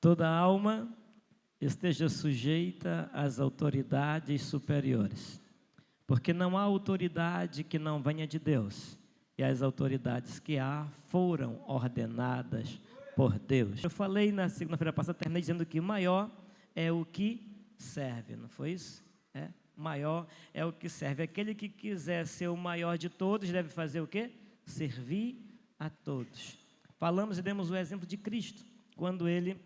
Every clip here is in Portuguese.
Toda alma esteja sujeita às autoridades superiores, porque não há autoridade que não venha de Deus, e as autoridades que há foram ordenadas por Deus. Eu falei na segunda-feira passada, terminei dizendo que o maior é o que serve, não foi isso? Maior é o que serve. Aquele que quiser ser o maior de todos deve fazer o quê? Servir a todos. Falamos e demos o exemplo de Cristo, quando ele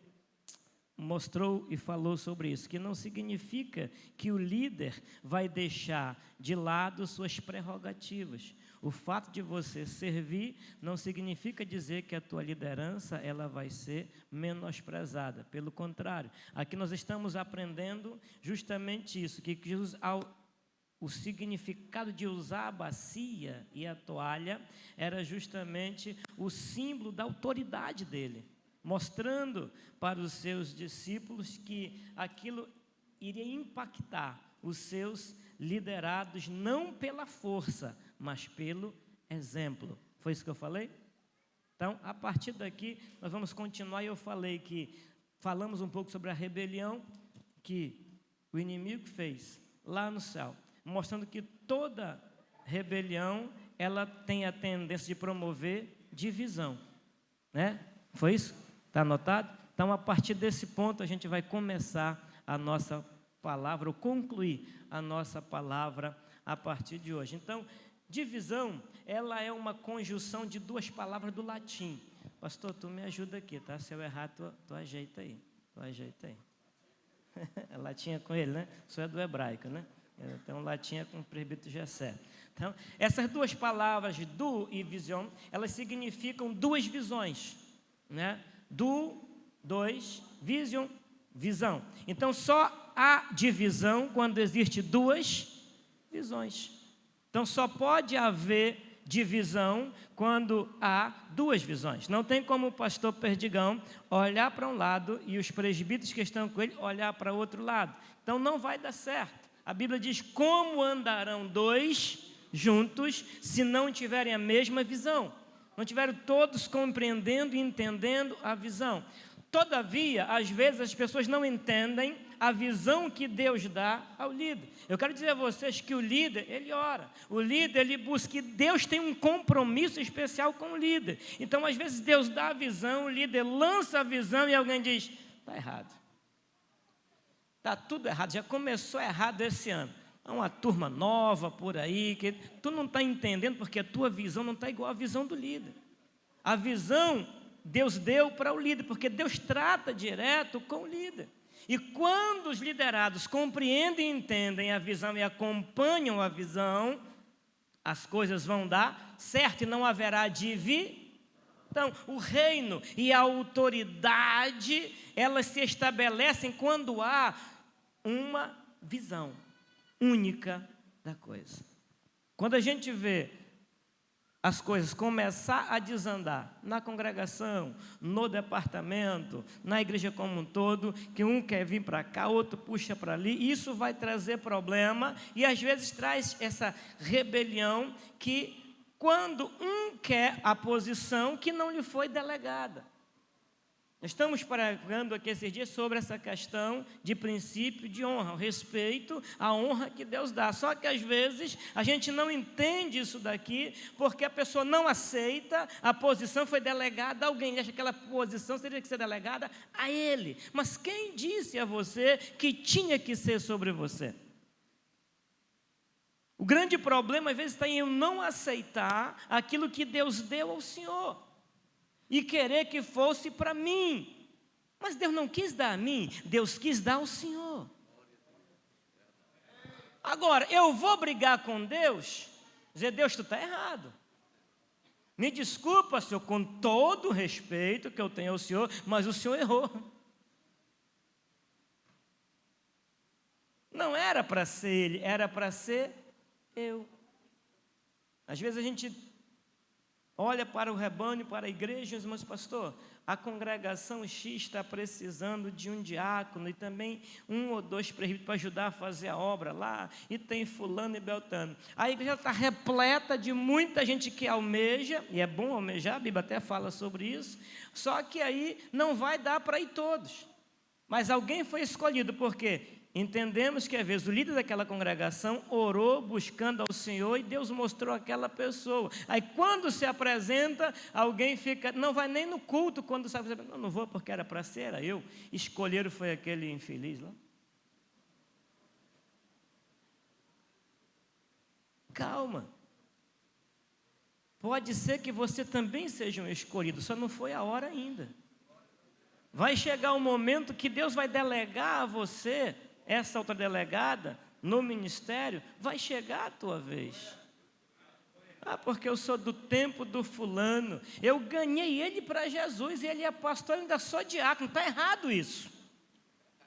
mostrou e falou sobre isso, que não significa que o líder vai deixar de lado suas prerrogativas. O fato de você servir não significa dizer que a tua liderança ela vai ser menosprezada. Pelo contrário, aqui nós estamos aprendendo justamente isso, que Jesus, o significado de usar a bacia e a toalha era justamente o símbolo da autoridade dele, mostrando para os seus discípulos que aquilo iria impactar os seus liderados, não pela força, mas pelo exemplo. Foi isso que eu falei? Então, a partir daqui, nós vamos continuar. Eu falei que falamos um pouco sobre a rebelião que o inimigo fez lá no céu, mostrando que toda rebelião, ela tem a tendência de promover divisão, né? Foi isso? Está anotado? Então, a partir desse ponto, a gente vai começar a nossa palavra, ou concluir a nossa palavra a partir de hoje. Então, divisão, ela é uma conjunção de duas palavras do latim. Pastor, tu me ajuda aqui, tá? Se eu errar, tu ajeita aí. Tu ajeita aí. Latim é com ele, né? Isso é do hebraico, né? Então, latim é com o presbítero Gessé. Então, essas duas palavras, du e vision, elas significam duas visões, né? Du, dois, vision, visão. Então, só há divisão quando existe duas visões. Então, só pode haver divisão quando há duas visões. Não tem como o pastor Perdigão olhar para um lado e os presbíteros que estão com ele olhar para o outro lado. Então, não vai dar certo. A Bíblia diz: como andarão dois juntos se não tiverem a mesma visão? Não tiveram todos compreendendo e entendendo a visão. Todavia, às vezes as pessoas não entendem a visão que Deus dá ao líder. Eu quero dizer a vocês que o líder, ele ora. O líder, ele busca. E Deus tem um compromisso especial com o líder. Então, às vezes, Deus dá a visão, o líder lança a visão e alguém diz: está errado. Está tudo errado, já começou errado esse ano. Há uma turma nova por aí, que tu não está entendendo porque a tua visão não está igual à visão do líder. A visão Deus deu para o líder, porque Deus trata direto com o líder. E quando os liderados compreendem e entendem a visão e acompanham a visão, as coisas vão dar certo e não haverá divisão. Então, o reino e a autoridade, elas se estabelecem quando há uma visão única da coisa. Quando a gente vê as coisas começar a desandar na congregação, no departamento, na igreja como um todo, que um quer vir para cá, outro puxa para ali, isso vai trazer problema e às vezes traz essa rebelião que quando um quer a posição que não lhe foi delegada. Estamos pregando aqui esses dias sobre essa questão de princípio de honra, o respeito à honra que Deus dá. Só que às vezes a gente não entende isso daqui, porque a pessoa não aceita, a posição foi delegada a alguém, ele acha que aquela posição teria que ser delegada a ele. Mas quem disse a você que tinha que ser sobre você? O grande problema às vezes está em eu não aceitar aquilo que Deus deu ao Senhor e querer que fosse para mim. Mas Deus não quis dar a mim, Deus quis dar ao Senhor. Agora, eu vou brigar com Deus, dizer: Deus, tu está errado. Me desculpa, Senhor, com todo o respeito que eu tenho ao Senhor, mas o Senhor errou. Não era para ser Ele, era para ser eu. Às vezes a gente olha para o rebanho, para a igreja, e diz: mas pastor, a congregação X está precisando de um diácono e também 1 ou 2 presbíteros para ajudar a fazer a obra lá, e tem fulano e beltano. A igreja está repleta de muita gente que almeja, e é bom almejar, a Bíblia até fala sobre isso, só que aí não vai dar para ir todos. Mas alguém foi escolhido, porque entendemos que às vezes o líder daquela congregação orou buscando ao Senhor e Deus mostrou aquela pessoa. Aí quando se apresenta, alguém fica, não vai nem no culto, quando sabe, não vou porque era para ser, era eu. Escolheram foi aquele infeliz lá. Calma. Pode ser que você também seja um escolhido, só não foi a hora ainda. Vai chegar um momento que Deus vai delegar a você, essa outra delegada, no ministério, vai chegar a tua vez. Ah, porque eu sou do tempo do fulano, eu ganhei ele para Jesus, e ele é pastor, eu ainda sou diácono. Está errado isso.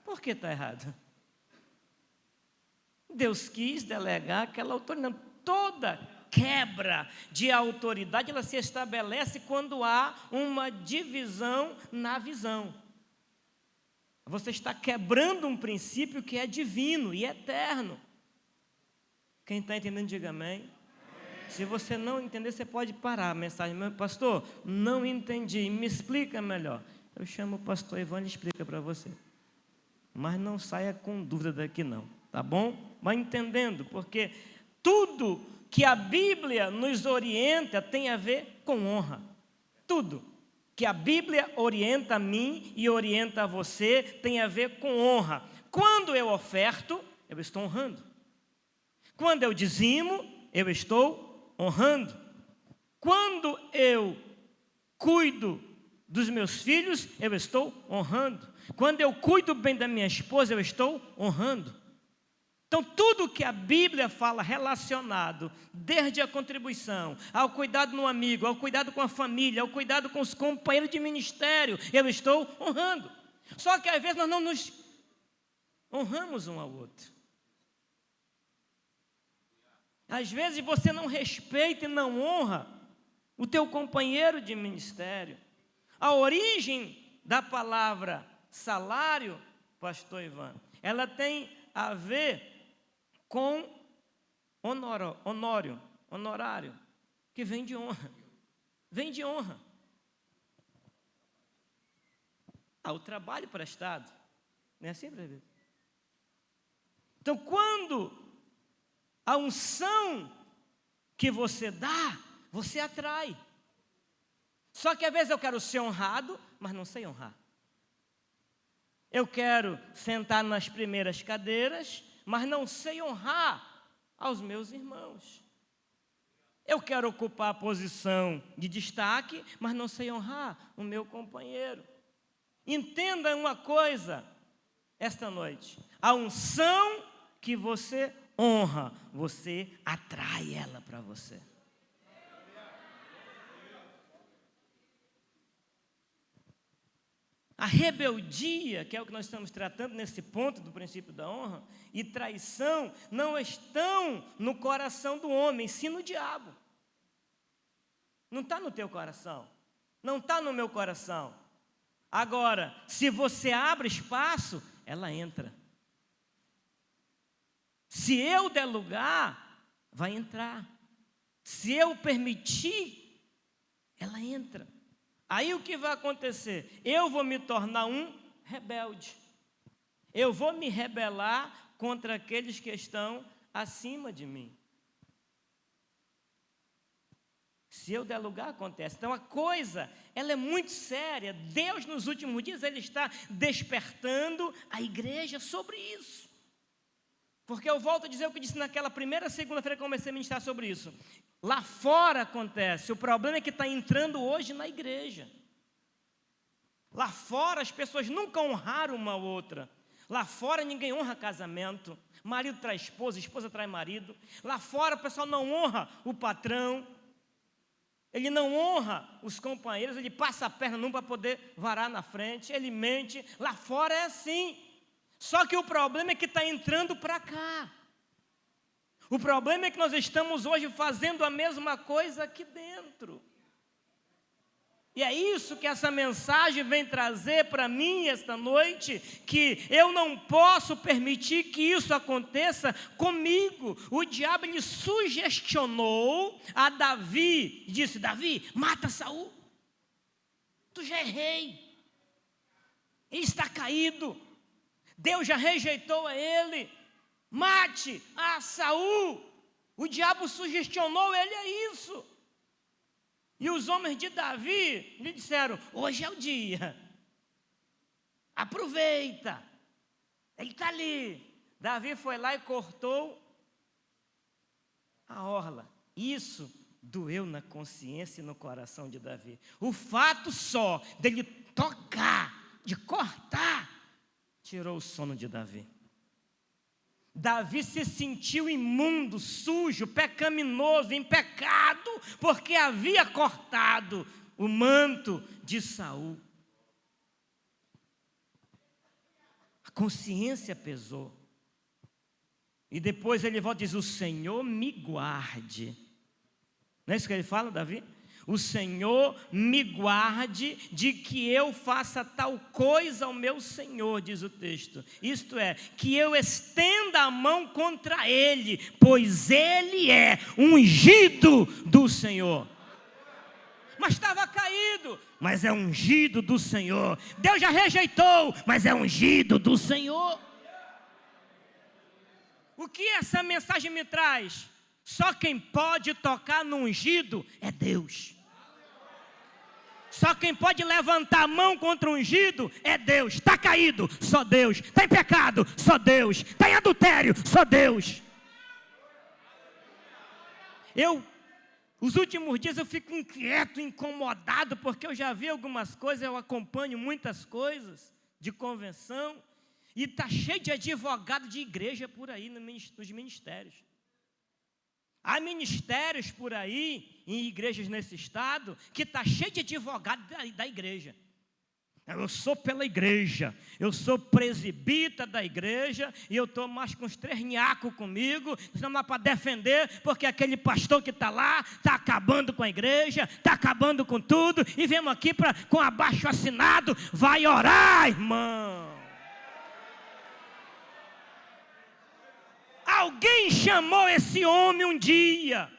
Por que está errado? Deus quis delegar aquela autoridade. Toda quebra de autoridade, ela se estabelece quando há uma divisão na visão. Você está quebrando um princípio que é divino e eterno. Quem está entendendo, diga amém. Se você não entender, você pode parar a mensagem. Meu pastor, não entendi, me explica melhor. Eu chamo o pastor Ivan e explica para você. Mas não saia com dúvida daqui não, tá bom? Mas entendendo, porque tudo que a Bíblia nos orienta tem a ver com honra. Tudo que a Bíblia orienta a mim e orienta a você tem a ver com honra. Quando eu oferto, eu estou honrando. Quando eu dizimo, eu estou honrando. Quando eu cuido dos meus filhos, eu estou honrando. Quando eu cuido bem da minha esposa, eu estou honrando. Então, tudo que a Bíblia fala relacionado, desde a contribuição, ao cuidado no amigo, ao cuidado com a família, ao cuidado com os companheiros de ministério, eu estou honrando. Só que às vezes nós não nos honramos um ao outro. Às vezes você não respeita e não honra o teu companheiro de ministério. A origem da palavra salário, pastor Ivan, ela tem a ver com honorário, que vem de honra. Vem de honra. O trabalho prestado. Não é assim, presbítero? Então, quando a unção que você dá, você atrai. Só que às vezes eu quero ser honrado, mas não sei honrar. Eu quero sentar nas primeiras cadeiras, mas não sei honrar aos meus irmãos. Eu quero ocupar a posição de destaque, mas não sei honrar o meu companheiro. Entenda uma coisa esta noite: a unção que você honra, você atrai ela para você. A rebeldia, que é o que nós estamos tratando nesse ponto do princípio da honra, e traição não estão no coração do homem, sim no diabo. Não está no teu coração, não está no meu coração. Agora, se você abre espaço, ela entra. Se eu der lugar, vai entrar. Se eu permitir, ela entra. Aí o que vai acontecer? Eu vou me tornar um rebelde. Eu vou me rebelar contra aqueles que estão acima de mim. Se eu der lugar, acontece. Então a coisa, ela é muito séria. Deus nos últimos dias, Ele está despertando a igreja sobre isso. Porque eu volto a dizer o que disse naquela primeira segunda-feira que eu comecei a ministrar sobre isso. Lá fora acontece, o problema é que está entrando hoje na igreja. Lá fora as pessoas nunca honraram uma outra. Lá fora ninguém honra casamento. Marido traz esposa, esposa traz marido. Lá fora o pessoal não honra o patrão. Ele não honra os companheiros, ele passa a perna num para poder varar na frente, ele mente. Lá fora é assim. Só que o problema é que está entrando para cá. O problema é que nós estamos hoje fazendo a mesma coisa aqui dentro. E é isso que essa mensagem vem trazer para mim esta noite, que eu não posso permitir que isso aconteça comigo. O diabo lhe sugestionou a Davi, disse: Davi, mata Saul, tu já é rei, ele está caído, Deus já rejeitou a ele, mate a Saul. O diabo sugestionou ele a isso. E os homens de Davi lhe disseram: hoje é o dia, aproveita, ele está ali. Davi foi lá e cortou a orla. Isso doeu na consciência e no coração de Davi. O fato só dele tocar, de cortar, tirou o sono de Davi. Davi se sentiu imundo, sujo, pecaminoso, em pecado, porque havia cortado o manto de Saul. A consciência pesou. E depois ele volta e diz: o Senhor me guarde. Não é isso que ele fala, Davi? O Senhor me guarde de que eu faça tal coisa ao meu Senhor, diz o texto. Isto é, que eu estenda a mão contra ele, pois ele é ungido do Senhor. Mas estava caído, mas é ungido do Senhor. Deus já rejeitou, mas é ungido do Senhor. O que essa mensagem me traz? Só quem pode tocar no ungido é Deus. Só quem pode levantar a mão contra o ungido é Deus. Está caído, só Deus. Está em pecado, só Deus. Está em adultério, só Deus. Os últimos dias eu fico inquieto, incomodado, porque eu já vi algumas coisas, eu acompanho muitas coisas de convenção, e está cheio de advogado de igreja por aí nos ministérios. Há ministérios por aí, em igrejas nesse estado, que está cheio de advogado da igreja. Eu sou pela igreja, eu sou presbítero da igreja, e eu estou mais com uns 3 nhacos comigo, estamos lá para defender, porque aquele pastor que está lá, está acabando com a igreja, está acabando com tudo, e viemos aqui com abaixo assinado, vai orar, irmão. Alguém chamou esse homem um dia,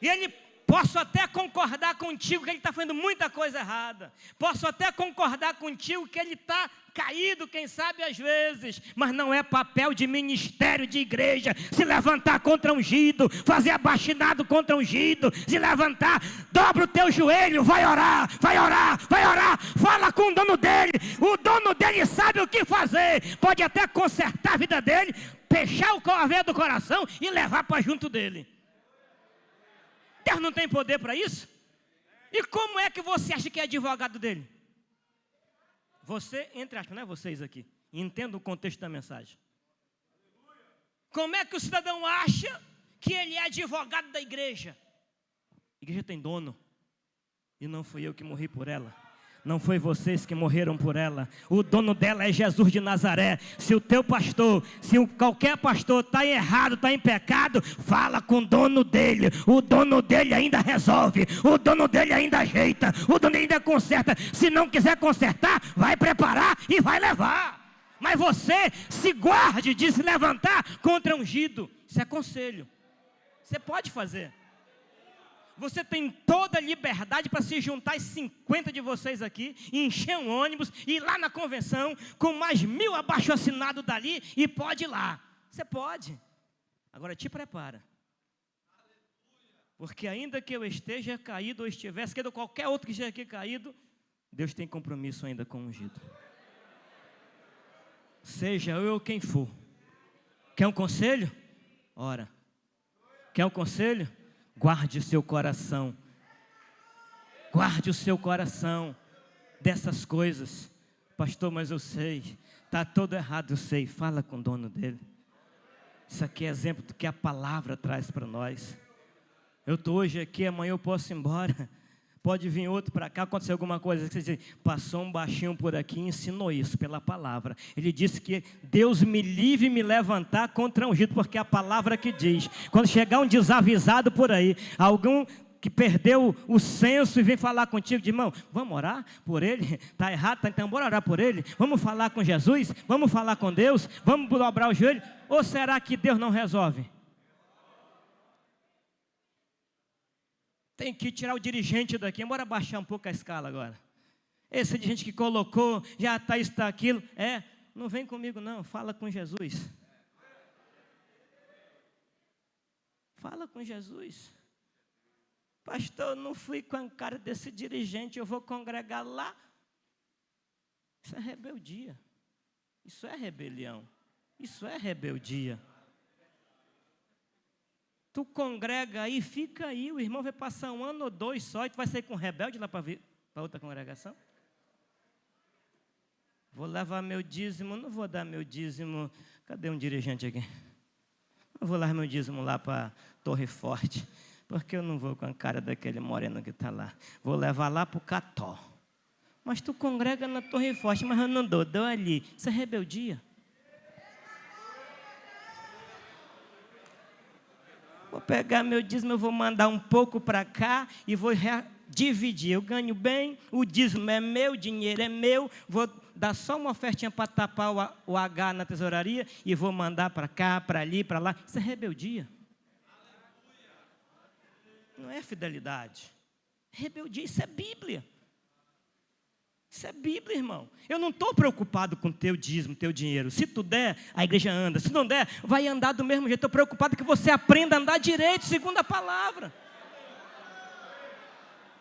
e ele, posso até concordar contigo que ele está fazendo muita coisa errada, posso até concordar contigo que ele está caído, quem sabe às vezes, mas não é papel de ministério de igreja se levantar contra ungido, fazer abaixinado contra ungido, se levantar, dobra o teu joelho, vai orar, vai orar, vai orar, fala com o dono dele sabe o que fazer, pode até consertar a vida dele, fechar o veio do coração e levar para junto dele. Deus não tem poder para isso? E como é que você acha que é advogado dele? Você, entre aspas, não é vocês aqui, entenda o contexto da mensagem. Como é que o cidadão acha que ele é advogado da igreja? A igreja tem dono, e não fui eu que morri por ela. Não foi vocês que morreram por ela. O dono dela é Jesus de Nazaré. Se o teu pastor, qualquer pastor está errado, está em pecado, fala com o dono dele. O dono dele ainda resolve. O dono dele ainda ajeita. O dono dele ainda conserta. Se não quiser consertar, vai preparar e vai levar. Mas você se guarde de se levantar contra ungido. Isso é conselho. Você pode fazer. Você tem toda a liberdade para se juntar as 50 de vocês aqui, e encher um ônibus, e ir lá na convenção, com mais 1000 abaixo-assinados dali, e pode ir lá. Você pode. Agora te prepara. Porque ainda que eu esteja caído, ou estivesse caído, ou qualquer outro que esteja aqui caído, Deus tem compromisso ainda com o ungido. Seja eu ou quem for. Quer um conselho? Ora. Quer um conselho? Guarde o seu coração. Guarde o seu coração dessas coisas. Pastor, mas eu sei. Está todo errado, eu sei. Fala com o dono dele. Isso aqui é exemplo do que a palavra traz para nós. Eu estou hoje aqui, amanhã eu posso ir embora. Pode vir outro para cá, acontecer alguma coisa. Você diz, passou um baixinho por aqui e ensinou isso pela palavra. Ele disse que Deus me livre e me levantar contra ungido, porque é a palavra que diz. Quando chegar um desavisado por aí, algum que perdeu o senso e vem falar contigo, de irmão, vamos orar por ele? Está errado, então bora orar por ele? Vamos falar com Jesus? Vamos falar com Deus? Vamos dobrar o joelho? Ou será que Deus não resolve? Tem que tirar o dirigente daqui, bora baixar um pouco a escala agora. Esse dirigente que colocou, já está isso, está aquilo, não vem comigo não, fala com Jesus. Fala com Jesus. Pastor, eu não fui com a cara desse dirigente, eu vou congregar lá. Isso é rebeldia. Isso é rebelião. Isso é rebeldia. Tu congrega aí, fica aí, o irmão vai passar 1 ano ou 2 só, e tu vai sair com rebelde lá para outra congregação? Vou levar meu dízimo, não vou dar meu dízimo. Cadê um dirigente aqui? Eu vou levar meu dízimo lá para Torre Forte, porque eu não vou com a cara daquele moreno que está lá. Vou levar lá para o Cató. Mas tu congrega na Torre Forte, mas eu não dou ali. Isso é rebeldia. Vou pegar meu dízimo, eu vou mandar um pouco para cá e vou dividir. Eu ganho bem, o dízimo é meu, o dinheiro é meu, vou dar só uma ofertinha para tapar o H na tesouraria e vou mandar para cá, para ali, para lá. Isso é rebeldia. Não é fidelidade. Rebeldia, isso é Bíblia. Isso é Bíblia, irmão. Eu não estou preocupado com teu dízimo, teu dinheiro. Se tu der, a igreja anda. Se não der, vai andar do mesmo jeito. Estou preocupado que você aprenda a andar direito, segundo a palavra.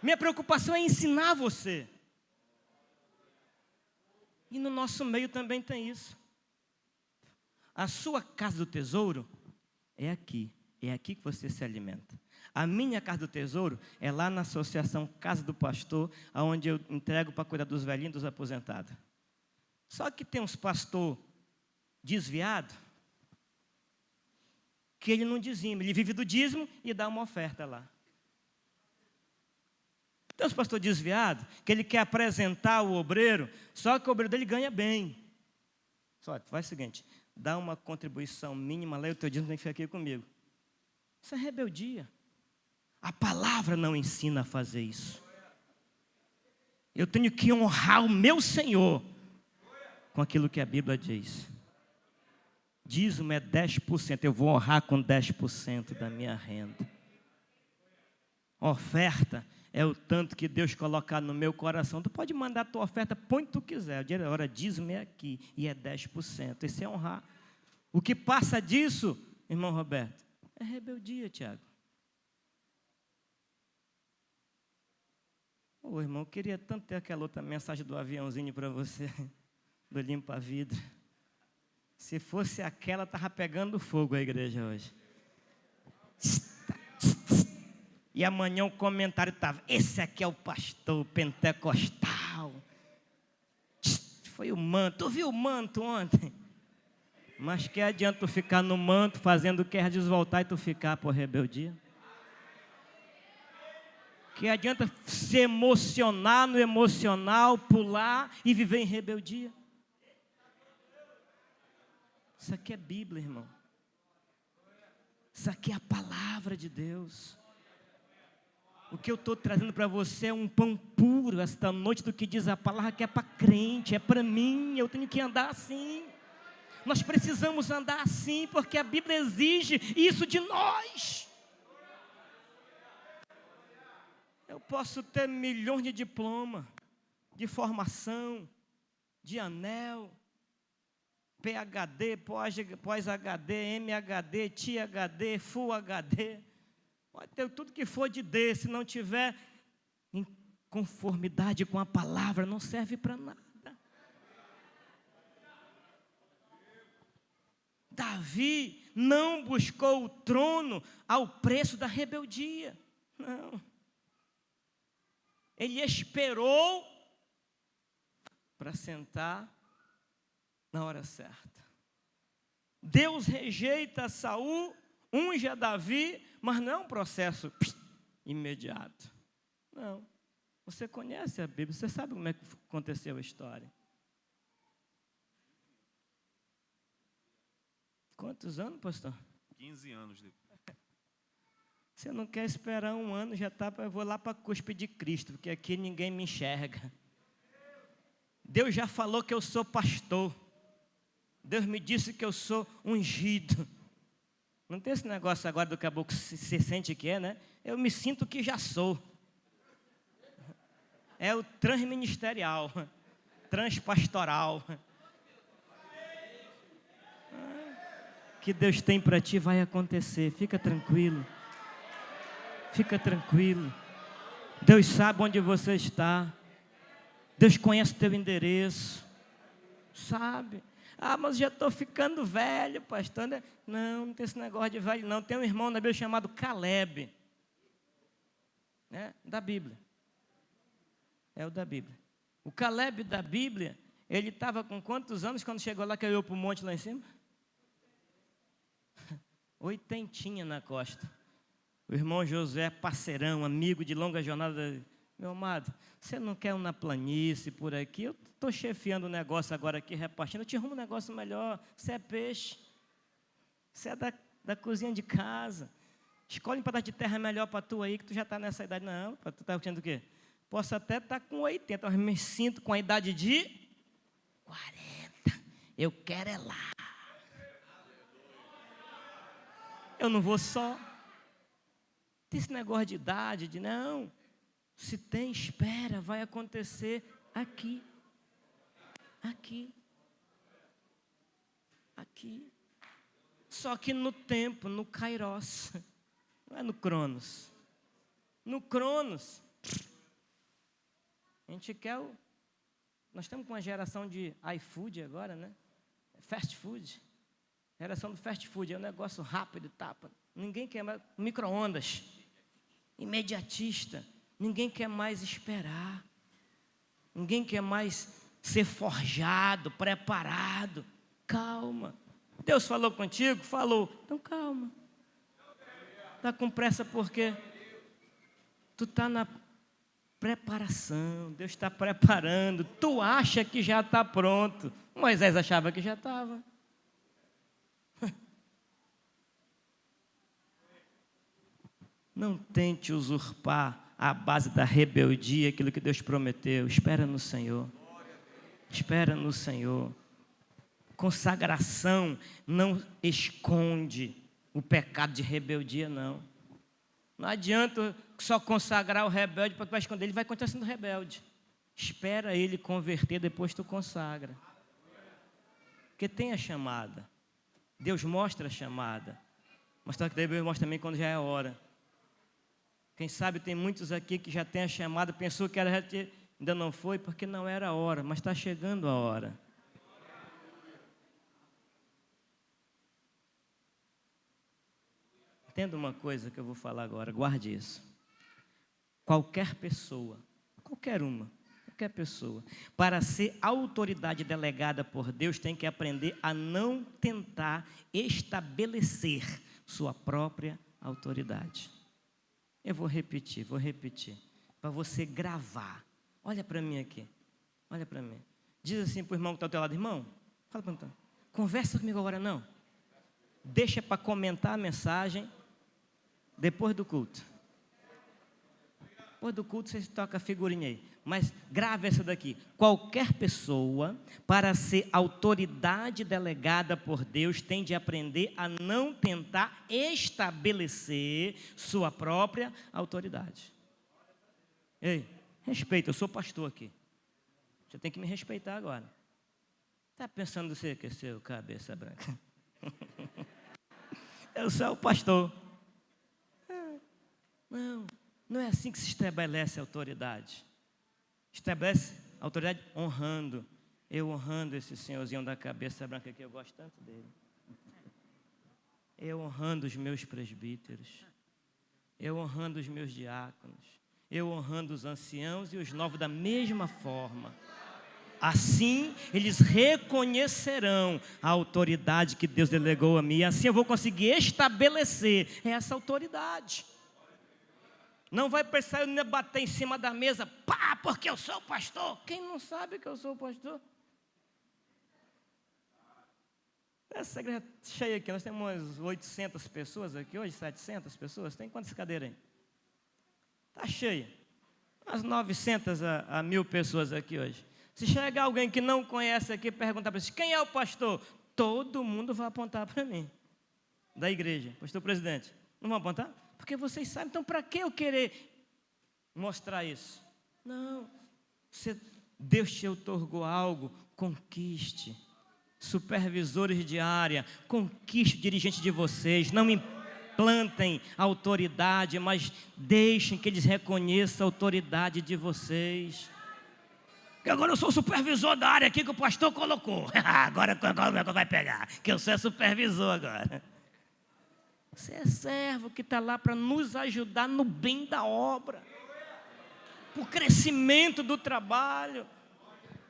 Minha preocupação é ensinar você. E no nosso meio também tem isso. A sua casa do tesouro é aqui. É aqui que você se alimenta. A minha casa do tesouro é lá na associação Casa do Pastor, onde eu entrego para cuidar dos velhinhos, dos aposentados. Só que tem uns pastor desviado, que ele não dizima, ele vive do dízimo e dá uma oferta lá. Tem uns pastor desviado, que ele quer apresentar o obreiro, só que o obreiro dele ganha bem. Só, faz o seguinte, dá uma contribuição mínima lá e o teu dízimo tem que ficar aqui comigo. Isso é rebeldia. A palavra não ensina a fazer isso. Eu tenho que honrar o meu Senhor com aquilo que a Bíblia diz. Dízimo é 10%, eu vou honrar com 10% da minha renda. Oferta é o tanto que Deus colocar no meu coração. Tu pode mandar a tua oferta, põe o que tu quiser. A hora dízimo é aqui e é 10%. Esse é honrar. O que passa disso, irmão Roberto, é rebeldia, Tiago. Ô, irmão, eu queria tanto ter aquela outra mensagem do aviãozinho para você, do limpa-vidro. Se fosse aquela, estava pegando fogo a igreja hoje. E amanhã o comentário estava, esse aqui é o pastor pentecostal. Foi o manto, tu viu o manto ontem? Mas que adianta tu ficar no manto, fazendo o que quer desvoltar e tu ficar por rebeldia? Que adianta se emocionar no emocional, pular e viver em rebeldia? Isso aqui é Bíblia, irmão. Isso aqui é a palavra de Deus. O que eu estou trazendo para você é um pão puro esta noite do que diz a palavra, que é para crente, é para mim, eu tenho que andar assim. Nós precisamos andar assim, porque a Bíblia exige isso de nós. Eu posso ter milhões de diploma, de formação, de anel, PhD, pós-HD, MHD, THD, Full HD. Pode ter tudo que for de D, se não tiver em conformidade com a palavra, não serve para nada. Davi não buscou o trono ao preço da rebeldia. Não. Ele esperou para sentar na hora certa. Deus rejeita Saul, unge a Davi, mas não é um processo imediato. Não. Você conhece a Bíblia, você sabe como é que aconteceu a história. Quantos anos, pastor? 15 anos depois. Você não quer esperar um ano, já está, eu vou lá para a cúspide de Cristo, porque aqui ninguém me enxerga. Deus já falou que eu sou pastor. Deus me disse que eu sou ungido. Não tem esse negócio agora do caboclo se sente que é, né? Eu me sinto que já sou. É o transministerial, transpastoral. Que Deus tem para ti vai acontecer, fica tranquilo. Fica tranquilo. Deus sabe onde você está. Deus conhece o teu endereço. Sabe? Ah, mas já estou ficando velho, pastor. Não, não tem esse negócio de velho, não. Tem um irmão na Bíblia chamado Caleb. Da Bíblia. É o da Bíblia. O Caleb da Bíblia, ele estava com quantos anos quando chegou lá, caiu para o monte lá em cima? 80 na costa. O irmão Josué, parceirão, amigo de longa jornada. Meu amado, você não quer na planície por aqui? Eu estou chefiando o negócio agora aqui, repartindo. Eu te arrumo um negócio melhor. Você é peixe. Você é da cozinha de casa. Escolhe um pedaço de terra melhor para tu aí, que tu já está nessa idade. Não, tu está curtindo o quê? Posso até estar com 80, mas me sinto com a idade de 40. Eu quero é lá. Eu não vou só. Tem esse negócio de idade, de não. Se tem, espera, vai acontecer aqui. Aqui. Aqui. Só que no tempo, no Kairos. Não é no Cronos. No Cronos. A gente quer o... Nós estamos com uma geração de iFood agora, né? Fast food. Geração do fast food, é um negócio rápido, tapa. Ninguém quer mais micro-ondas. Imediatista. Ninguém quer mais esperar. Ninguém quer mais ser forjado, preparado. Calma. Deus falou contigo? Falou. Então calma. Está com pressa porque tu está na preparação. Deus está preparando. Tu acha que já está pronto. Moisés achava que já estava. Não tente usurpar a base da rebeldia, aquilo que Deus prometeu. Espera no Senhor. Espera no Senhor. Consagração não esconde o pecado de rebeldia, não. Não adianta só consagrar o rebelde para que vai esconder, ele vai continuar sendo rebelde. Espera ele converter, depois tu consagra. Porque tem a chamada. Deus mostra a chamada. Mas Deus mostra também quando já é a hora. Quem sabe tem muitos aqui que já tem a chamada, pensou que era, ainda não foi, porque não era a hora, mas está chegando a hora. Entenda uma coisa que eu vou falar agora, guarde isso. Qualquer pessoa, qualquer pessoa, para ser autoridade delegada por Deus, tem que aprender a não tentar estabelecer sua própria autoridade. Eu vou repetir, para você gravar. Olha para mim aqui, olha para mim. Diz assim para o irmão que está ao teu lado, irmão, fala para mim, conversa comigo agora não. Deixa para comentar a mensagem depois do culto. Depois do culto você toca a figurinha aí. Mas grave essa daqui. Qualquer pessoa, para ser autoridade delegada por Deus, tem de aprender a não tentar estabelecer sua própria autoridade. Ei, respeita, eu sou pastor aqui. Você tem que me respeitar agora. Está pensando você que é seu cabeça branca? Eu sou o pastor. Não é assim que se estabelece a autoridade. Estabelece a autoridade honrando. Eu honrando esse senhorzinho da cabeça branca aqui, eu gosto tanto dele. Eu honrando os meus presbíteros. Eu honrando os meus diáconos. Eu honrando os anciãos e os novos da mesma forma. Assim, eles reconhecerão a autoridade que Deus delegou a mim. E assim eu vou conseguir estabelecer essa autoridade. Não vai precisar eu bater em cima da mesa, pá, porque eu sou o pastor. Quem não sabe que eu sou o pastor? Essa igreja cheia aqui, nós temos umas 800 pessoas aqui hoje, 700 pessoas. Tem quantas cadeiras aí? Está cheia. Umas 900 a 1.000 pessoas aqui hoje. Se chegar alguém que não conhece aqui e perguntar para eles, quem é o pastor? Todo mundo vai apontar para mim, da igreja. Pastor presidente, não vão apontar? Porque vocês sabem, então para que eu querer mostrar isso? Não, Deus te outorgou algo, conquiste. Supervisores de área, conquiste o dirigente de vocês, não implantem autoridade, mas deixem que eles reconheçam a autoridade de vocês. Agora eu sou o supervisor da área aqui que o pastor colocou. Agora vai pegar, que eu sou supervisor agora. Você é servo que está lá para nos ajudar no bem da obra, para o crescimento do trabalho.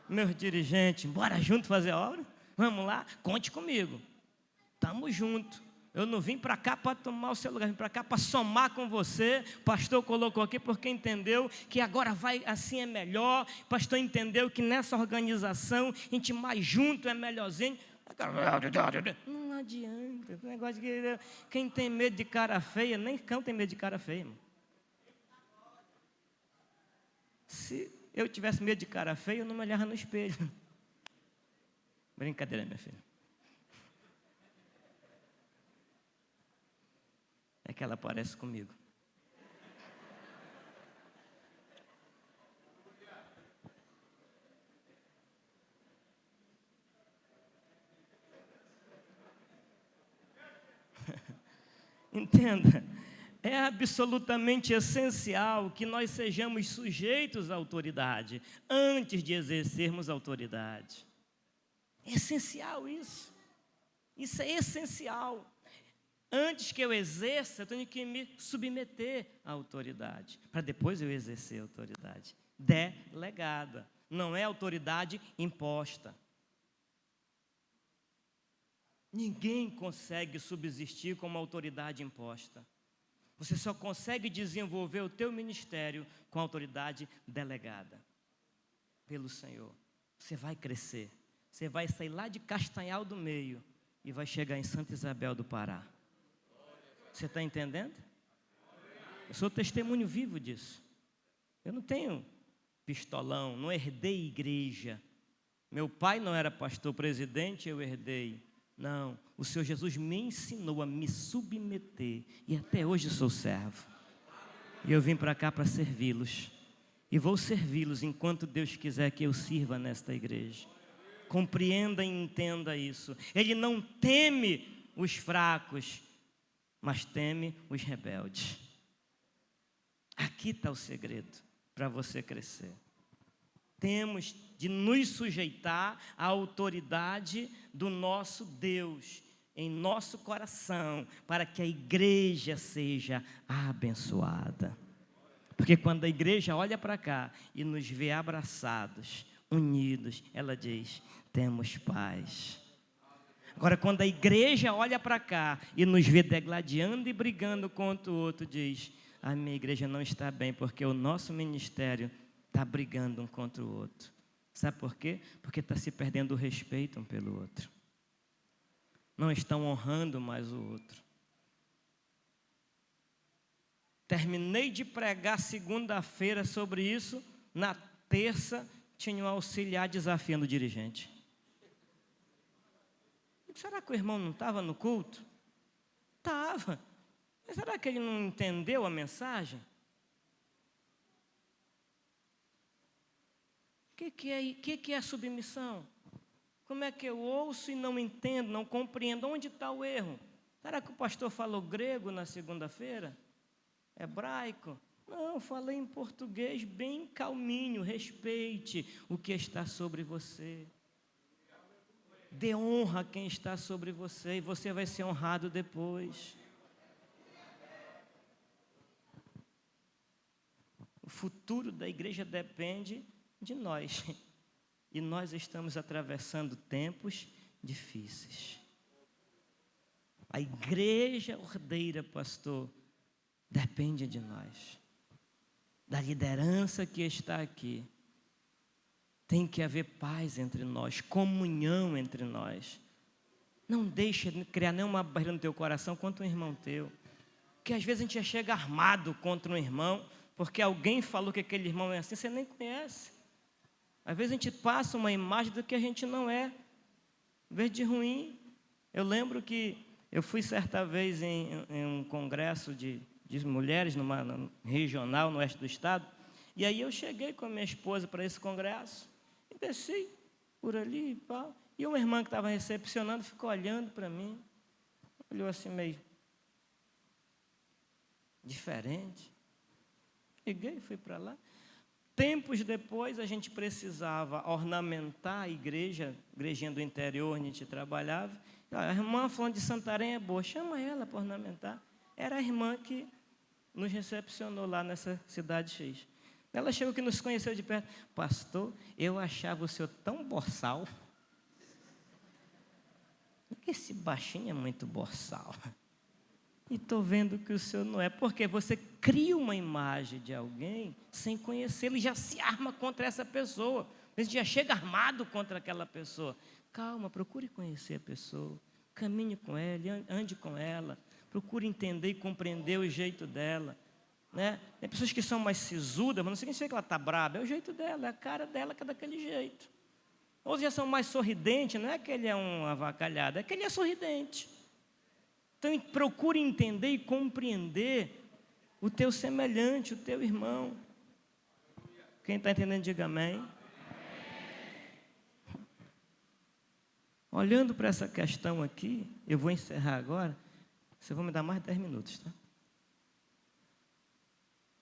Meus dirigentes, bora junto fazer a obra? Vamos lá, conte comigo. Estamos juntos. Eu não vim para cá para tomar o seu lugar, vim para cá para somar com você. O pastor colocou aqui porque entendeu que agora vai assim é melhor. O pastor entendeu que nessa organização, a gente mais junto é melhorzinho. Não adianta. Esse negócio de quem tem medo de cara feia, nem cão tem medo de cara feia, irmão. Se eu tivesse medo de cara feia, eu não me olhava no espelho. Brincadeira, minha filha. É que ela parece comigo. Entenda, é absolutamente essencial que nós sejamos sujeitos à autoridade antes de exercermos autoridade. É essencial isso. Isso é essencial. Antes que eu exerça, eu tenho que me submeter à autoridade, para depois eu exercer a autoridade. Delegada. Não é autoridade imposta. Ninguém consegue subsistir com uma autoridade imposta. Você só consegue desenvolver o teu ministério com autoridade delegada pelo Senhor. Você vai crescer. Você vai sair lá de Castanhal do Meio e vai chegar em Santa Isabel do Pará. Você está entendendo? Eu sou testemunho vivo disso. Eu não tenho pistolão, não herdei igreja. Meu pai não era pastor presidente, eu herdei. Não, o Senhor Jesus me ensinou a me submeter e até hoje sou servo. E eu vim para cá para servi-los. E vou servi-los enquanto Deus quiser que eu sirva nesta igreja. Compreenda e entenda isso. Ele não teme os fracos, mas teme os rebeldes. Aqui está o segredo para você crescer. Temos de nos sujeitar à autoridade do nosso Deus em nosso coração, para que a igreja seja abençoada. Porque quando a igreja olha para cá e nos vê abraçados, unidos, ela diz, temos paz. Agora, quando a igreja olha para cá e nos vê degladiando e brigando contra o outro, diz, a minha igreja não está bem, porque o nosso ministério está brigando um contra o outro. Sabe por quê? Porque está se perdendo o respeito um pelo outro. Não estão honrando mais o outro. Terminei de pregar segunda-feira sobre isso, na terça tinha um auxiliar desafiando o dirigente. Será que o irmão não estava no culto? Estava. Mas será que ele não entendeu a mensagem? O que é submissão? Como é que eu ouço e não entendo, não compreendo? Onde está o erro? Será que o pastor falou grego na segunda-feira? Hebraico? Não, falei em português bem calminho. Respeite o que está sobre você. Dê honra a quem está sobre você e você vai ser honrado depois. O futuro da igreja depende de nós. E nós estamos atravessando tempos difíceis. A igreja ordeira, pastor, depende de nós. Da liderança que está aqui. Tem que haver paz entre nós, comunhão entre nós. Não deixe criar nenhuma barreira no teu coração contra um irmão teu. Porque às vezes a gente já chega armado contra um irmão, porque alguém falou que aquele irmão é assim, você nem conhece. Às vezes a gente passa uma imagem do que a gente não é. Em vez de ruim, eu lembro que eu fui certa vez em um congresso de mulheres, numa regional, no oeste do estado, e aí eu cheguei com a minha esposa para esse congresso, e desci por ali, pá, e uma irmã que estava recepcionando ficou olhando para mim, olhou assim meio diferente. Peguei, fui para lá. Tempos depois, a gente precisava ornamentar a igrejinha do interior onde a gente trabalhava. A irmã falando de Santarém é boa, chama ela para ornamentar. Era a irmã que nos recepcionou lá nessa cidade cheia. Ela chegou que nos conheceu de perto. Pastor, eu achava o senhor tão boçal. Esse baixinho é muito boçal. E estou vendo que o senhor não é. Porque você cria uma imagem de alguém sem conhecê-lo e já se arma contra essa pessoa. Você já chega armado contra aquela pessoa. Calma, procure conhecer a pessoa. Caminhe com ela, ande com ela. Procure entender e compreender o jeito dela. Né? Tem pessoas que são mais sisudas, mas não significa que ela está brava. É o jeito dela, é a cara dela que é daquele jeito. Outros já são mais sorridentes, não é que ele é um avacalhado, é que ele é sorridente. Então, procure entender e compreender o teu semelhante, o teu irmão. Quem está entendendo, diga amém. Olhando para essa questão aqui, eu vou encerrar agora. Você vai me dar mais 10 minutos, tá?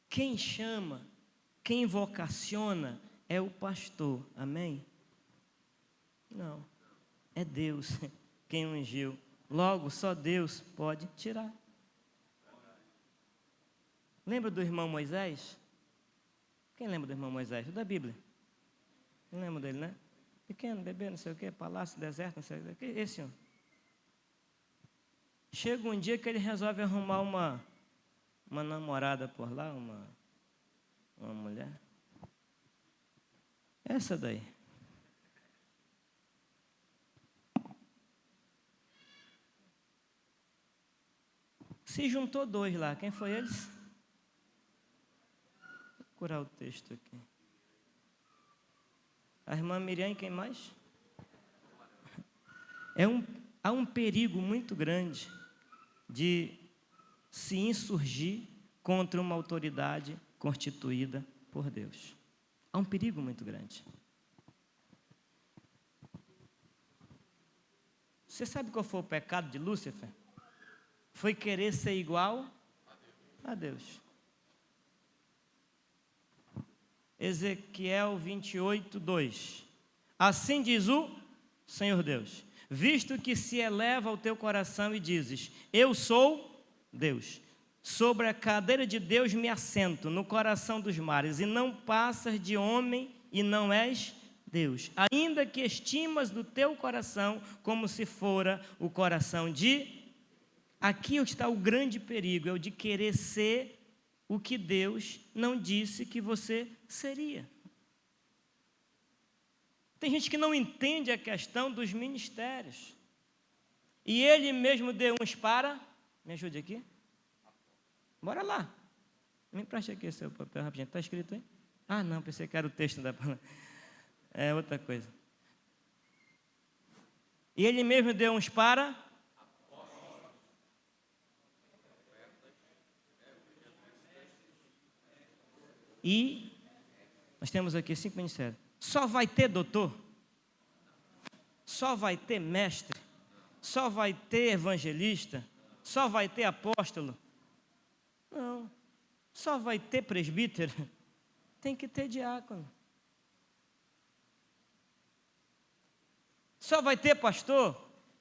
Quem chama, quem vocaciona é o pastor, amém? Não, é Deus quem ungiu. Logo, só Deus pode tirar. Lembra do irmão Moisés? Quem lembra do irmão Moisés? Da Bíblia. Não lembra dele, né? Pequeno, bebê, não sei o quê, palácio, deserto, não sei o quê. Esse homem. Chega um dia que ele resolve arrumar uma namorada por lá, uma mulher. Essa daí. Se juntou 2 lá. Quem foi eles? Vou procurar o texto aqui. A irmã Miriam e quem mais? Há um perigo muito grande de se insurgir contra uma autoridade constituída por Deus. Há um perigo muito grande. Você sabe qual foi o pecado de Lúcifer? Foi querer ser igual a Deus. Ezequiel 28, 2. Assim diz o Senhor Deus: visto que se eleva o teu coração e dizes, eu sou Deus, sobre a cadeira de Deus me assento, no coração dos mares, e não passas de homem e não és Deus, ainda que estimas do teu coração como se fora o coração de... Aqui está o grande perigo, é o de querer ser o que Deus não disse que você seria. Tem gente que não entende a questão dos ministérios. E ele mesmo deu uns para... Me ajude aqui. Bora lá. Me empreste aqui seu papel rapidinho. Está escrito aí? Ah, não, pensei que era o texto da palavra. É outra coisa. E ele mesmo deu uns para... E nós temos aqui 5 ministérios. Só vai ter doutor? Só vai ter mestre? Só vai ter evangelista? Só vai ter apóstolo? Não. Só vai ter presbítero? Tem que ter diácono. Só vai ter pastor?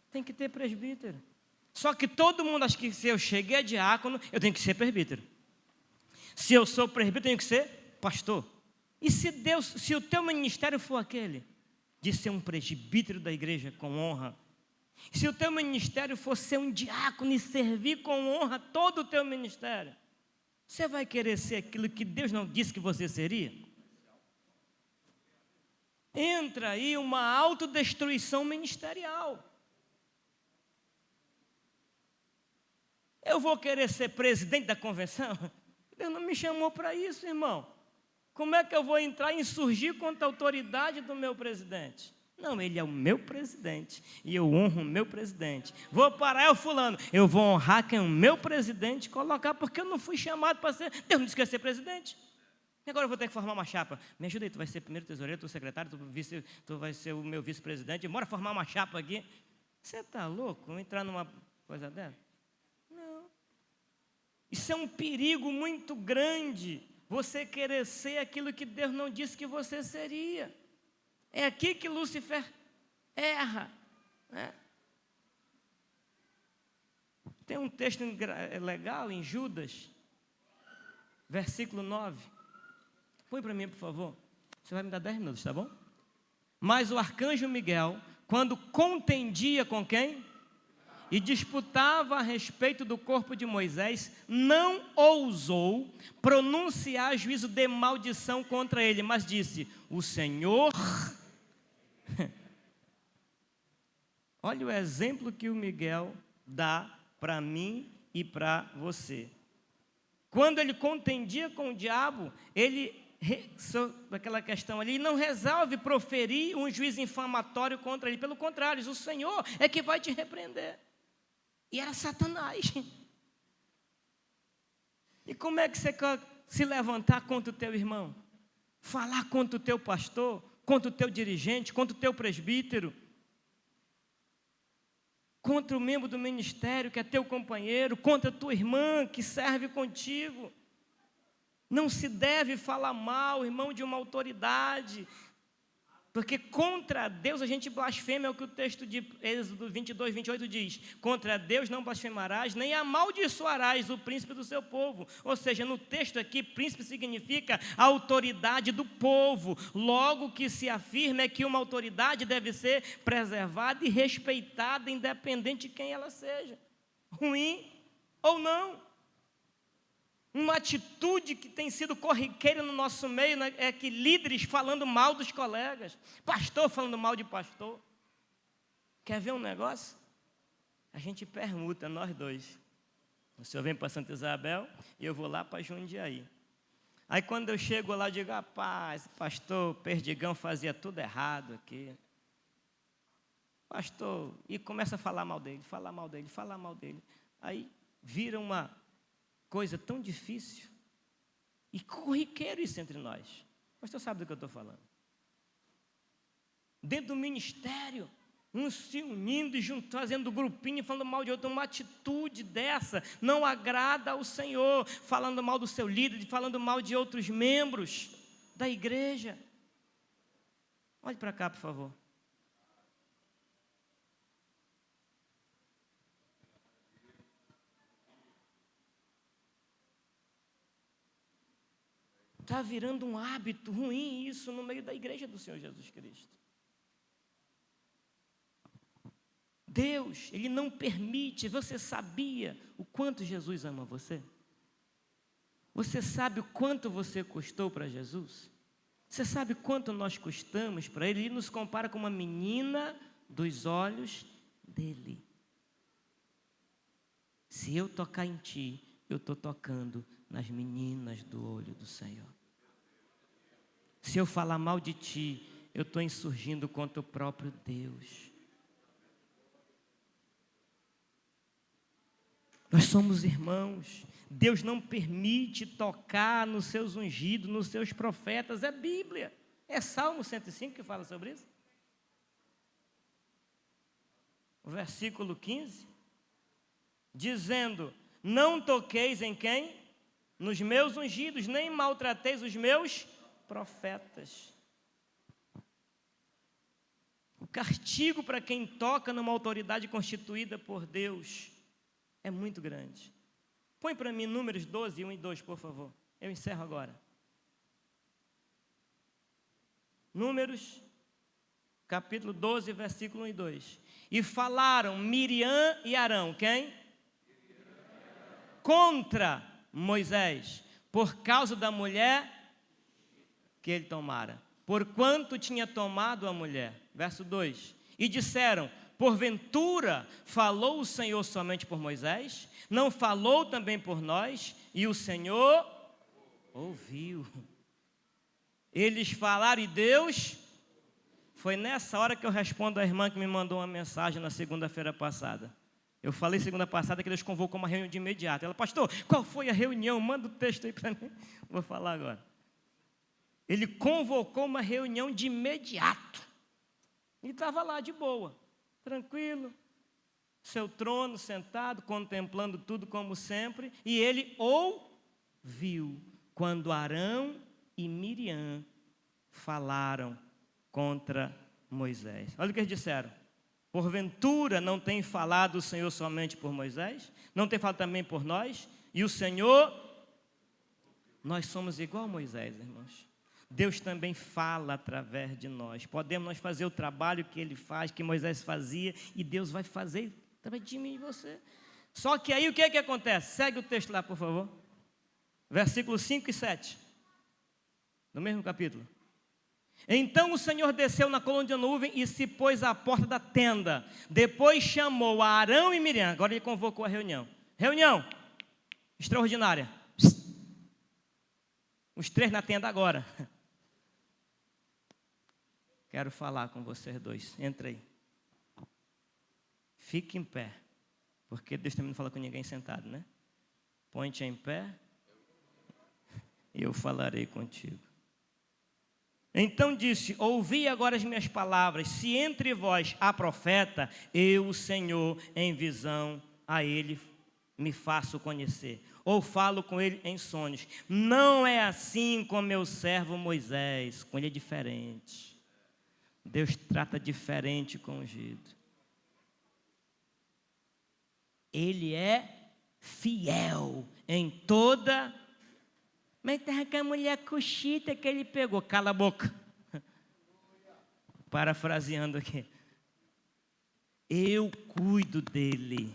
Tem que ter presbítero. Só que todo mundo acha que se eu cheguei a diácono, eu tenho que ser presbítero. Se eu sou presbítero, eu tenho que ser pastor. E se o teu ministério for aquele de ser um presbítero da igreja com honra, se o teu ministério for ser um diácono e servir com honra todo o teu ministério, você vai querer ser aquilo que Deus não disse que você seria? Entra aí uma autodestruição ministerial. Eu vou querer ser presidente da convenção? Deus não me chamou para isso, irmão. Como é que eu vou entrar e insurgir contra a autoridade do meu presidente? Não, ele é o meu presidente e eu honro o meu presidente. Vou parar o fulano, eu vou honrar quem o meu presidente colocar, porque eu não fui chamado para ser. Deus não disse que ia ser presidente. E agora eu vou ter que formar uma chapa. Me ajuda aí, tu vai ser primeiro tesoureiro, tu secretário, tu vai ser o meu vice-presidente. Bora formar uma chapa aqui. Você está louco? Vou entrar numa coisa dessa? Não. Isso é um perigo muito grande. Você querer ser aquilo que Deus não disse que você seria. É aqui que Lúcifer erra, né? Tem um texto legal em Judas, versículo 9. Põe para mim, por favor. Você vai me dar 10 minutos, tá bom? Mas o arcanjo Miguel, quando contendia com quem? E disputava a respeito do corpo de Moisés, não ousou pronunciar juízo de maldição contra ele, mas disse: o Senhor... Olha o exemplo que o Miguel dá para mim e para você. Quando ele contendia com o diabo, ele, aquela questão ali, não resolve proferir um juízo infamatório contra ele. Pelo contrário, diz: o Senhor é que vai te repreender. E era Satanás. E como é que você quer se levantar contra o teu irmão? Falar contra o teu pastor, contra o teu dirigente, contra o teu presbítero, contra o membro do ministério que é teu companheiro, contra a tua irmã que serve contigo. Não se deve falar mal, irmão, de uma autoridade, porque contra Deus a gente blasfema, é o que o texto de Êxodo 22, 28 diz: contra Deus não blasfemarás, nem amaldiçoarás o príncipe do seu povo. Ou seja, no texto aqui, príncipe significa a autoridade do povo. Logo, o que se afirma é que uma autoridade deve ser preservada e respeitada, independente de quem ela seja, ruim ou não. Uma atitude que tem sido corriqueira no nosso meio, né, é que líderes falando mal dos colegas, pastor falando mal de pastor. Quer ver um negócio? A gente permuta, nós dois. O senhor vem para Santa Isabel e eu vou lá para Jundiaí. Aí quando eu chego lá, eu digo: rapaz, pastor Perdigão fazia tudo errado aqui. Pastor, e começa a falar mal dele, falar mal dele, falar mal dele. Aí vira uma coisa tão difícil e corriqueiro isso entre nós. O pastor sabe do que eu estou falando. Dentro do ministério, uns se unindo e fazendo grupinho, falando mal de outro. Uma atitude dessa não agrada ao Senhor, falando mal do seu líder, falando mal de outros membros da igreja. Olhe para cá, por favor. Está virando um hábito ruim isso no meio da igreja do Senhor Jesus Cristo. Deus, Ele não permite. Você sabia o quanto Jesus ama você? Você sabe o quanto você custou para Jesus? Você sabe quanto nós custamos para Ele? Ele nos compara com uma menina dos olhos dEle. Se eu tocar em ti, eu estou tocando nas meninas do olho do Senhor. Se eu falar mal de ti, eu estou insurgindo contra o próprio Deus. Nós somos irmãos. Deus não permite tocar nos seus ungidos, nos seus profetas. É Bíblia. É Salmo 105 que fala sobre isso. O versículo 15. Dizendo: não toqueis em quem? Nos meus ungidos, nem maltrateis os meus profetas. O castigo para quem toca numa autoridade constituída por Deus é muito grande. Põe para mim Números 12, 1 e 2, por favor. Eu encerro agora. Números, capítulo 12, versículo 1 e 2. E falaram Miriam e Arão, quem? Contra Moisés, por causa da mulher que ele tomara, porquanto tinha tomado a mulher. Verso 2. E disseram: porventura falou o Senhor somente por Moisés? Não falou também por nós? E o Senhor ouviu. Eles falaram e Deus... Foi nessa hora que eu respondo à irmã que me mandou uma mensagem na segunda-feira passada. Eu falei segunda passada que Deus convocou uma reunião de imediato. Ela, pastor, qual foi a reunião? Manda o texto aí para mim. Vou falar agora. Ele convocou uma reunião de imediato. E estava lá de boa, tranquilo, seu trono sentado, contemplando tudo como sempre. E ele ouviu quando Arão e Miriam falaram contra Moisés. Olha o que eles disseram. Porventura não tem falado o Senhor somente por Moisés? Não tem falado também por nós? E o Senhor, nós somos igual a Moisés, irmãos. Deus também fala através de nós. Podemos nós fazer o trabalho que ele faz, que Moisés fazia, e Deus vai fazer através de mim e você. Só que aí o que é que acontece? Segue o texto lá, por favor. Versículos 5 e 7. No mesmo capítulo. Então o Senhor desceu na coluna de nuvem e se pôs à porta da tenda. Depois chamou a Arão e Miriam. Agora ele convocou a reunião. Reunião extraordinária. Os três na tenda agora. Quero falar com vocês dois. Entra aí. Fique em pé. Porque Deus também não fala com ninguém sentado, né? Põe-te em pé e eu falarei contigo. Então disse, ouvi agora as minhas palavras, se entre vós há profeta, eu, o Senhor, em visão a ele me faço conhecer, ou falo com ele em sonhos. Não é assim com meu servo Moisés, com ele é diferente. Deus trata diferente com o ungido. Ele é fiel em toda... Mas estava aquela mulher cochita que ele pegou. Cala a boca. Parafraseando aqui. Eu cuido dele.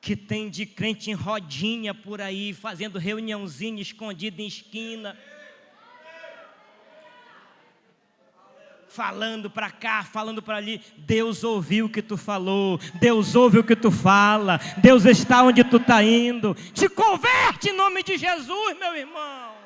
Que tem de crente em rodinha por aí, fazendo reuniãozinha escondida em esquina. Falando para cá, falando para ali. Deus ouviu o que tu falou. Deus ouve o que tu fala. Deus está onde tu está indo. Te converte em nome de Jesus, meu irmão.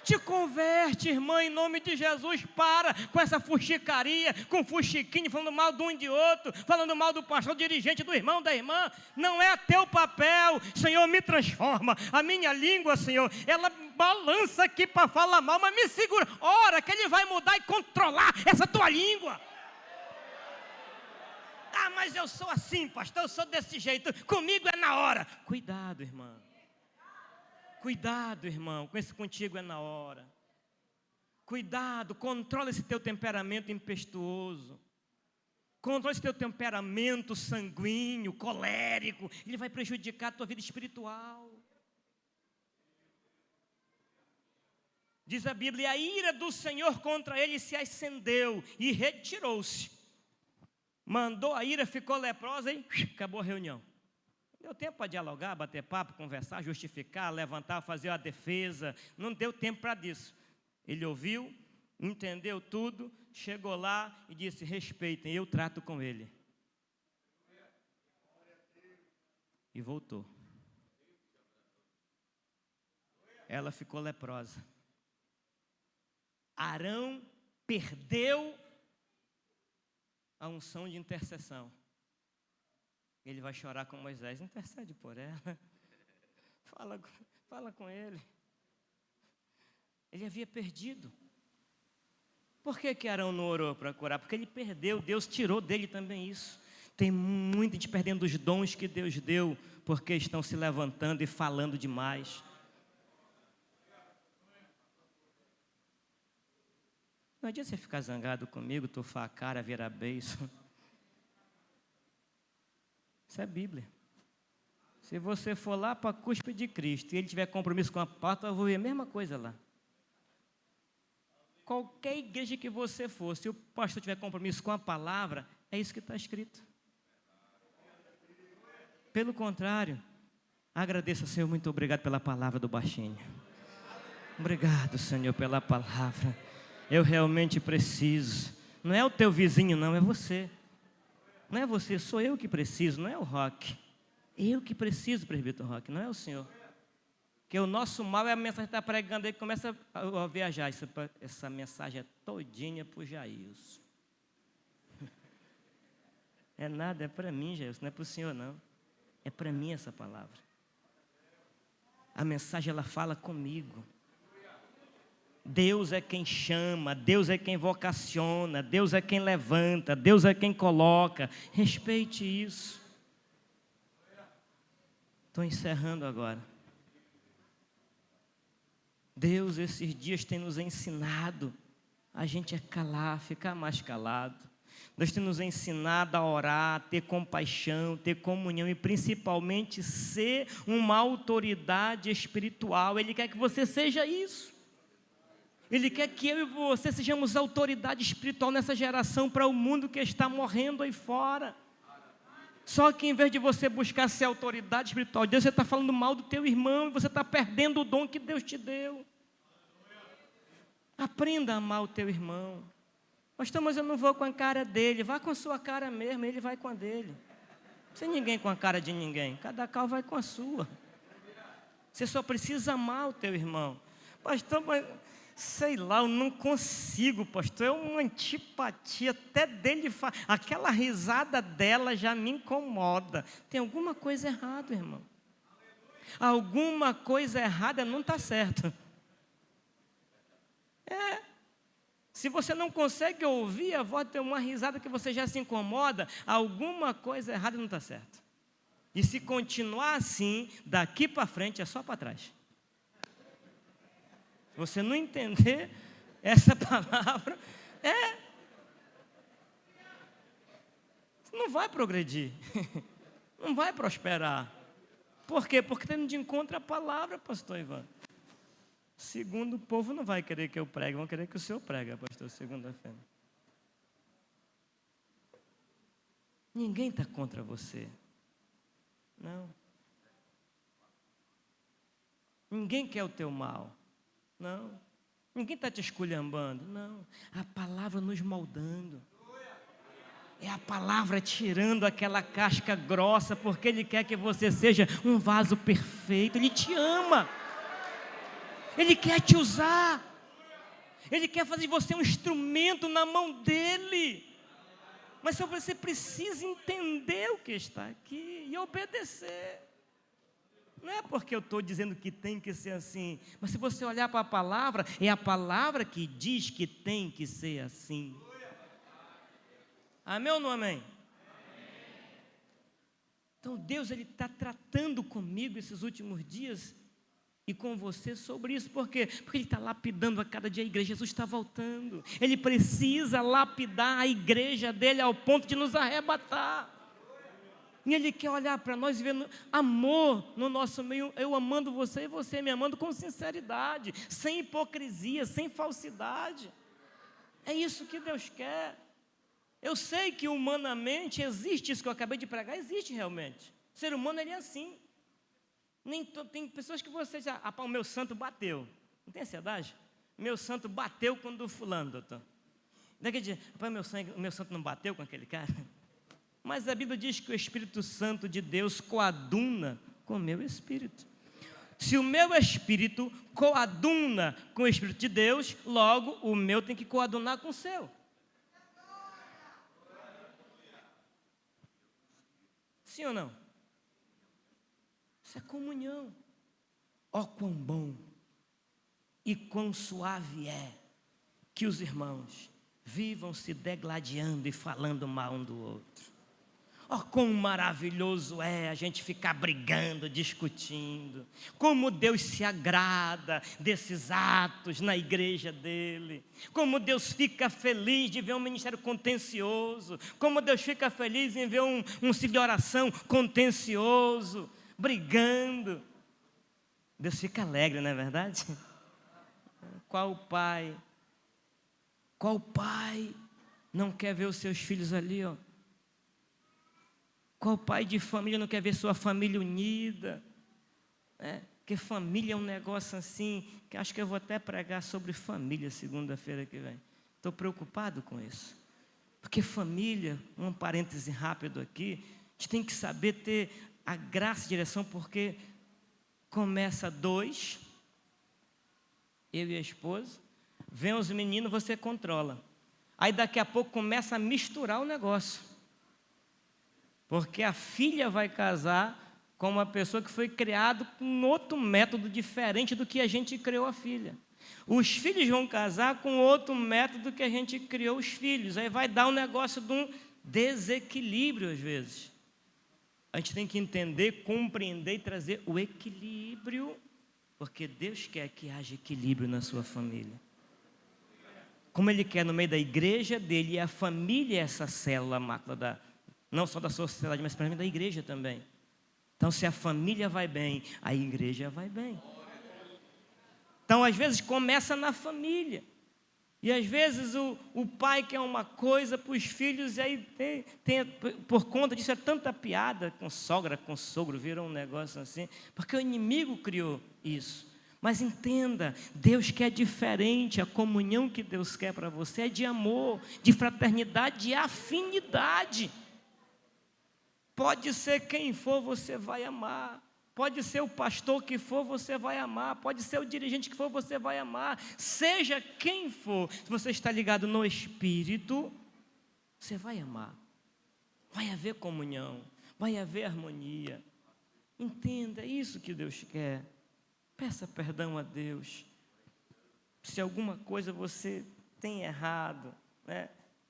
Te converte, irmã, em nome de Jesus. Para com essa fuxicaria, com fuxiquinho, falando mal de um e de outro, falando mal do pastor, do dirigente, do irmão, da irmã. Não é teu papel. Senhor, me transforma. A minha língua, Senhor, ela balança aqui para falar mal, mas me segura. Ora que ele vai mudar e controlar essa tua língua. Ah, mas eu sou assim, pastor, eu sou desse jeito. Comigo é na hora. Cuidado, irmã. Cuidado, irmão, com esse contigo é na hora. Cuidado, controla esse teu temperamento impetuoso. Controla esse teu temperamento sanguíneo, colérico. Ele vai prejudicar a tua vida espiritual. Diz a Bíblia, e a ira do Senhor contra ele se acendeu e retirou-se. Mandou a ira, ficou leprosa e acabou a reunião. Deu tempo para dialogar, bater papo, conversar, justificar, levantar, fazer a defesa. Não deu tempo para isso. Ele ouviu, entendeu tudo, chegou lá e disse, respeitem, eu trato com ele. E voltou. Ela ficou leprosa. Arão perdeu a unção de intercessão. Ele vai chorar com Moisés, intercede por ela, fala com ele. Ele havia perdido. Por que Arão não orou para curar? Porque ele perdeu, Deus tirou dele também isso. Tem muita gente perdendo os dons que Deus deu, porque estão se levantando e falando demais. Não adianta você ficar zangado comigo, tufar a cara, virar beiço. Isso é Bíblia. Se você for lá para a cúspide de Cristo e ele tiver compromisso com a palavra, eu vou ver a mesma coisa lá. Qualquer igreja que você for, se o pastor tiver compromisso com a palavra, é isso que está escrito. Pelo contrário, agradeça, Senhor, muito obrigado pela palavra do baixinho. Obrigado, Senhor, pela palavra. Eu realmente preciso. Não é o teu vizinho, não, é você. Não é você, sou eu que preciso, não é o Roque. Eu que preciso, presbítero Roque, não é o senhor. Porque o nosso mal é a mensagem que está pregando aí, que começa a viajar. Essa mensagem é todinha para o Jailson. É nada, é para mim, Jailson, não é para o senhor, não. É para mim essa palavra. A mensagem, ela fala comigo. Deus é quem chama, Deus é quem vocaciona, Deus é quem levanta, Deus é quem coloca. Respeite isso. Estou encerrando agora. Deus, esses dias, tem nos ensinado a gente calar, ficar mais calado. Deus tem nos ensinado a orar, ter compaixão, ter comunhão e principalmente ser uma autoridade espiritual. Ele quer que você seja isso. Ele quer que eu e você sejamos autoridade espiritual nessa geração para o mundo que está morrendo aí fora. Só que em vez de você buscar ser autoridade espiritual, Deus, você está falando mal do teu irmão e você está perdendo o dom que Deus te deu. Aprenda a amar o teu irmão. Pastor, mas eu não vou com a cara dele. Vá com a sua cara mesmo, ele vai com a dele. Sem ninguém com a cara de ninguém. Cada qual vai com a sua. Você só precisa amar o teu irmão. Pastor, mas sei lá, eu não consigo, pastor. É uma antipatia até dele. Aquela risada dela já me incomoda. Tem alguma coisa errada, irmão. Alguma coisa errada não está certo. Se você não consegue ouvir a voz, ter uma risada que você já se incomoda, alguma coisa errada não está certo. E se continuar assim, daqui para frente é só para trás. Se você não entender essa palavra, não vai progredir, não vai prosperar. Por quê? Porque está indo de encontro à palavra, pastor Ivan. Segundo, o povo não vai querer que eu pregue, vão querer que o senhor pregue, pastor, segunda-feira. Ninguém está contra você. Não. Ninguém quer o teu mal. Não. Ninguém está te esculhambando. Não. A palavra nos moldando. É a palavra tirando aquela casca grossa, porque Ele quer que você seja um vaso perfeito. Ele te ama. Ele quer te usar. Ele quer fazer de você um instrumento na mão dEle. Mas só você precisa entender o que está aqui e obedecer. Não é porque eu estou dizendo que tem que ser assim, mas se você olhar para a palavra, é a palavra que diz que tem que ser assim. Amém ou não amém? Então Deus, Ele está tratando comigo esses últimos dias e com você sobre isso. Por quê? Porque Ele está lapidando a cada dia a igreja. Jesus está voltando. Ele precisa lapidar a igreja dEle ao ponto de nos arrebatar. E Ele quer olhar para nós e ver amor no nosso meio. Eu amando você e você me amando com sinceridade, sem hipocrisia, sem falsidade. É isso que Deus quer. Eu sei que humanamente existe isso que eu acabei de pregar. Existe realmente. O ser humano, ele é assim. Tem pessoas que você já... o meu santo bateu. Não tem ansiedade? Meu santo bateu quando fulano, doutor. Daqui dia, o meu santo não bateu com aquele cara? Mas a Bíblia diz que o Espírito Santo de Deus coaduna com o meu espírito. Se o meu espírito coaduna com o Espírito de Deus, logo o meu tem que coadunar com o seu. Sim ou não? Isso é comunhão. Ó, quão bom e quão suave é que os irmãos vivam se degladiando e falando mal um do outro. Ó, quão maravilhoso é a gente ficar brigando, discutindo. Como Deus se agrada desses atos na igreja dele. Como Deus fica feliz de ver um ministério contencioso. Como Deus fica feliz em ver um ciclo de oração contencioso, brigando. Deus fica alegre, não é verdade? Qual pai não quer ver os seus filhos ali, ó? Qual pai de família não quer ver sua família unida? Porque família é um negócio assim, que acho que eu vou até pregar sobre família segunda-feira que vem. Estou preocupado com isso. Porque família, um parêntese rápido aqui, a gente tem que saber ter a graça e direção, porque começa 2, eu e a esposa, vem os meninos, você controla. Aí daqui a pouco começa a misturar o negócio. Porque a filha vai casar com uma pessoa que foi criada com um outro método diferente do que a gente criou a filha. Os filhos vão casar com outro método que a gente criou os filhos. Aí vai dar um negócio de um desequilíbrio às vezes. A gente tem que entender, compreender e trazer o equilíbrio, porque Deus quer que haja equilíbrio na sua família. Como Ele quer no meio da igreja dele, e a família é essa célula mácula não só da sociedade, mas para mim da igreja também. Então, se a família vai bem, a igreja vai bem. Então, às vezes, começa na família. E, às vezes, o pai quer uma coisa para os filhos, e aí, por conta disso, é tanta piada com sogra, com sogro, virou um negócio assim, porque o inimigo criou isso. Mas entenda, Deus quer diferente, a comunhão que Deus quer para você é de amor, de fraternidade, de afinidade. Pode ser quem for, você vai amar. Pode ser o pastor que for, você vai amar. Pode ser o dirigente que for, você vai amar. Seja quem for, se você está ligado no Espírito, você vai amar. Vai haver comunhão, vai haver harmonia. Entenda, é isso que Deus quer. Peça perdão a Deus. Se alguma coisa você tem errado, né?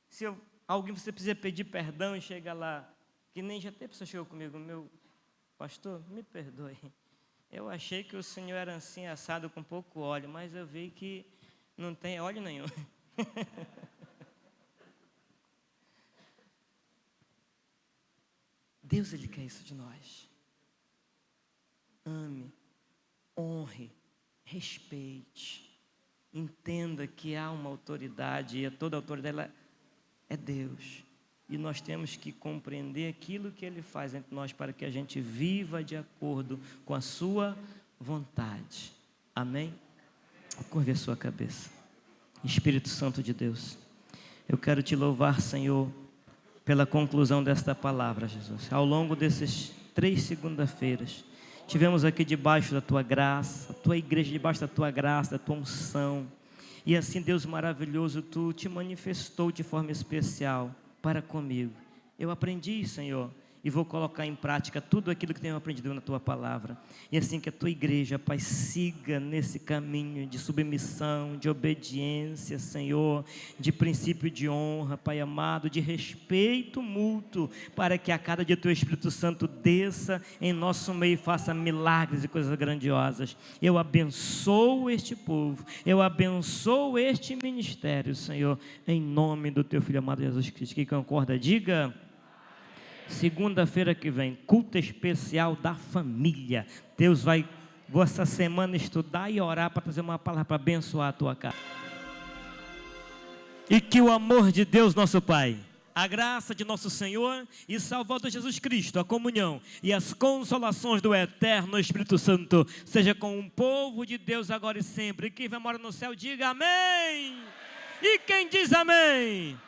Se alguém você precisa pedir perdão e chega lá, que nem já até a pessoa chegou comigo, meu pastor, me perdoe, eu achei que o senhor era assim assado com pouco óleo, mas eu vi que não tem óleo nenhum. Deus, Ele quer isso de nós. Ame, honre, respeite, entenda que há uma autoridade, e toda a autoridade ela é Deus. E nós temos que compreender aquilo que Ele faz entre nós para que a gente viva de acordo com a sua vontade. Amém? Curve a sua cabeça. Espírito Santo de Deus, eu quero Te louvar, Senhor, pela conclusão desta palavra, Jesus. Ao longo desses 3 segunda-feiras, tivemos aqui debaixo da Tua graça, a Tua igreja debaixo da Tua graça, da Tua unção. E assim, Deus maravilhoso, Tu Te manifestou de forma especial para comigo. Eu aprendi, Senhor, e vou colocar em prática tudo aquilo que tenho aprendido na Tua palavra. E assim que a Tua igreja, Pai, siga nesse caminho de submissão, de obediência, Senhor, de princípio de honra, Pai amado, de respeito mútuo, para que a cada dia Teu Espírito Santo desça em nosso meio e faça milagres e coisas grandiosas. Eu abençoo este povo, eu abençoo este ministério, Senhor, em nome do Teu Filho amado Jesus Cristo. Quem concorda, diga. Segunda-feira que vem, culto especial da família. Deus vou essa semana estudar e orar para trazer uma palavra para abençoar a tua casa. E que o amor de Deus, nosso Pai, a graça de nosso Senhor e Salvador Jesus Cristo, a comunhão e as consolações do eterno Espírito Santo, seja com o povo de Deus agora e sempre. E quem vai morar no céu, diga amém. E quem diz amém?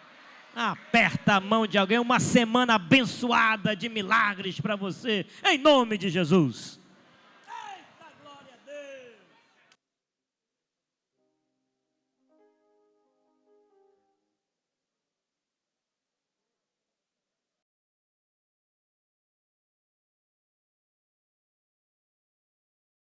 Aperta a mão de alguém, uma semana abençoada de milagres para você, em nome de Jesus.